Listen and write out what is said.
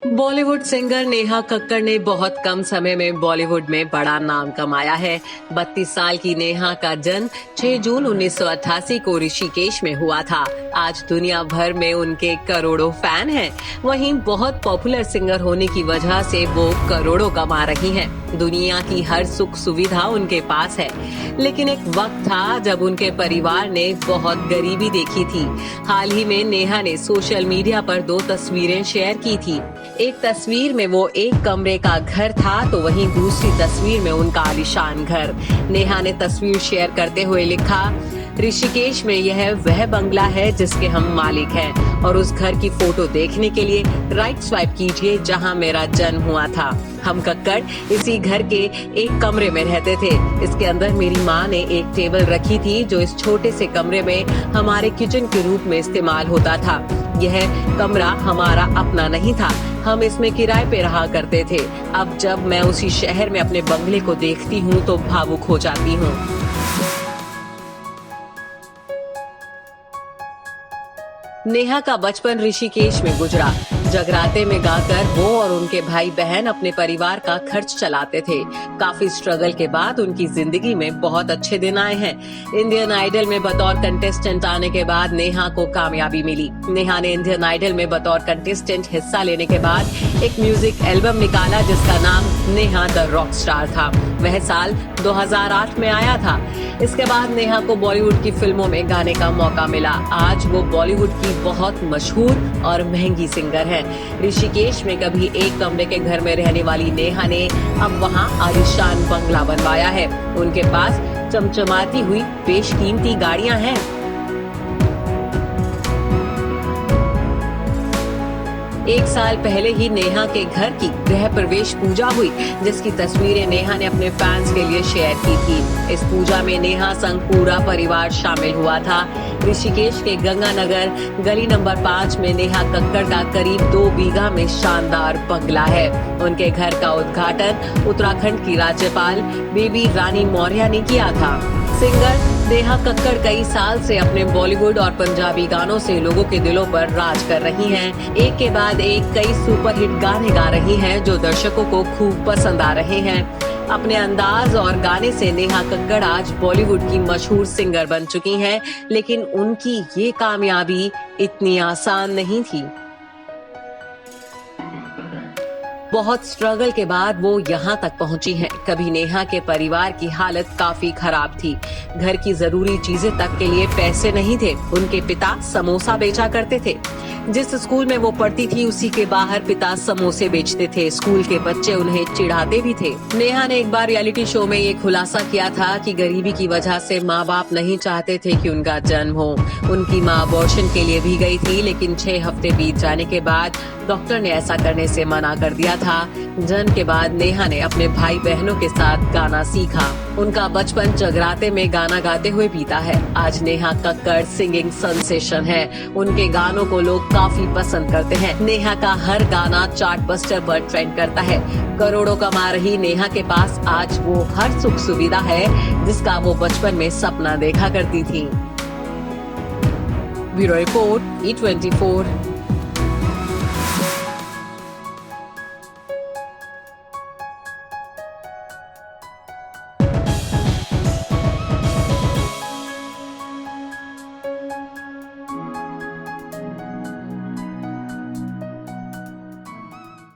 Bollywood singer Neha Kakkar ने बहुत कम समय में बॉलीवुड में बड़ा नाम कमाया है। 32 साल की नेहा का जन्म 6 जून 1988 को ऋषिकेश में हुआ था। आज दुनिया भर में उनके करोड़ों फैन हैं। वहीं बहुत पॉपुलर सिंगर होने की वजह से वो करोड़ों कमा रही हैं। दुनिया की हर सुख सुविधा उनके पास है, लेकिन एक वक्त था जब उनके परिवार ने बहुत गरीबी देखी थी। हाल ही में नेहा ने सोशल मीडिया पर 2 तस्वीरें शेयर की थी। एक तस्वीर में वो एक कमरे का घर था, तो वहीं दूसरी तस्वीर में उनका आलीशान घर। नेहा ने तस्वीर शेयर करते हुए लिखा, ऋषिकेश में यह वह बंगला है जिसके हम मालिक हैं, और उस घर की फोटो देखने के लिए राइट स्वाइप कीजिए जहां मेरा जन्म हुआ था। हम कक्कड़ इसी घर के एक कमरे में रहते थे। इसके अंदर मेरी माँ ने एक टेबल रखी थी जो इस छोटे से कमरे में हमारे किचन के रूप में इस्तेमाल होता था। यह कमरा हमारा अपना नहीं था, हम इसमें किराए पे रहा करते थे। अब जब मैं उसी शहर में अपने बंगले को देखती हूँ तो भावुक हो जाती हूँ। नेहा का बचपन ऋषिकेश में गुजरा। जगराते में गाकर वो और उनके भाई बहन अपने परिवार का खर्च चलाते थे। काफी स्ट्रगल के बाद उनकी जिंदगी में बहुत अच्छे दिन आए हैं। इंडियन आइडल में बतौर कंटेस्टेंट आने के बाद नेहा को कामयाबी मिली। नेहा ने इंडियन आइडल में बतौर कंटेस्टेंट हिस्सा लेने के बाद एक म्यूजिक एल्बम निकाला जिसका नाम नेहा द रॉक स्टार था। वह साल 2008 में आया था। इसके बाद नेहा को बॉलीवुड की फिल्मों में गाने का मौका मिला। आज वो बॉलीवुड की बहुत मशहूर और महंगी सिंगर है। ऋषिकेश में कभी एक कमरे के घर में रहने वाली नेहा ने अब वहां आलीशान बंगला बनवाया है। उनके पास चमचमाती हुई बेशकीमती गाड़ियां हैं। एक साल पहले ही नेहा के घर की गृह प्रवेश पूजा हुई, जिसकी तस्वीरें नेहा ने अपने फैंस के लिए शेयर की थी। इस पूजा में नेहा संग पूरा परिवार शामिल हुआ था। ऋषिकेश के गंगानगर गली नंबर 5 में नेहा कक्कड़ का करीब 2 बीघा में शानदार बंगला है। उनके घर का उद्घाटन उत्तराखंड की राज्यपाल बेबी रानी मौर्य ने किया था। सिंगर नेहा कक्कड़ कई साल से अपने बॉलीवुड और पंजाबी गानों से लोगों के दिलों पर राज कर रही हैं। एक के बाद एक कई सुपरहिट गाने गा रही हैं जो दर्शकों को खूब पसंद आ रहे हैं। अपने अंदाज और गाने से नेहा कक्कड़ आज बॉलीवुड की मशहूर सिंगर बन चुकी हैं, लेकिन उनकी ये कामयाबी इतनी आसान नहीं थी। बहुत स्ट्रगल के बाद वो यहाँ तक पहुंची हैं। कभी नेहा के परिवार की हालत काफी खराब थी। घर की जरूरी चीजें तक के लिए पैसे नहीं थे। उनके पिता समोसा बेचा करते थे। जिस स्कूल में वो पढ़ती थी उसी के बाहर पिता समोसे बेचते थे। स्कूल के बच्चे उन्हें चिढ़ाते भी थे। नेहा ने एक बार रियलिटी शो में ये खुलासा किया था कि गरीबी की वजह से माँ बाप नहीं चाहते थे कि उनका जन्म हो। उनकी माँ अबॉर्शन के लिए भी गई थी, लेकिन 6 हफ्ते बीत जाने के बाद डॉक्टर ने ऐसा करने से मना कर दिया था। जन्म के बाद नेहा ने अपने भाई बहनों के साथ गाना सीखा। उनका बचपन जगराते में गाना गाते हुए बीता है। आज नेहा कक्कड़ सिंगिंग सेंसेशन है। उनके गानों को लोग काफी पसंद करते हैं। नेहा का हर गाना चार्ट बस्टर पर ट्रेंड करता है। करोड़ों कमा रही नेहा के पास आज वो हर सुख सुविधा है जिसका वो बचपन में सपना देखा करती थी। Bureau report E24।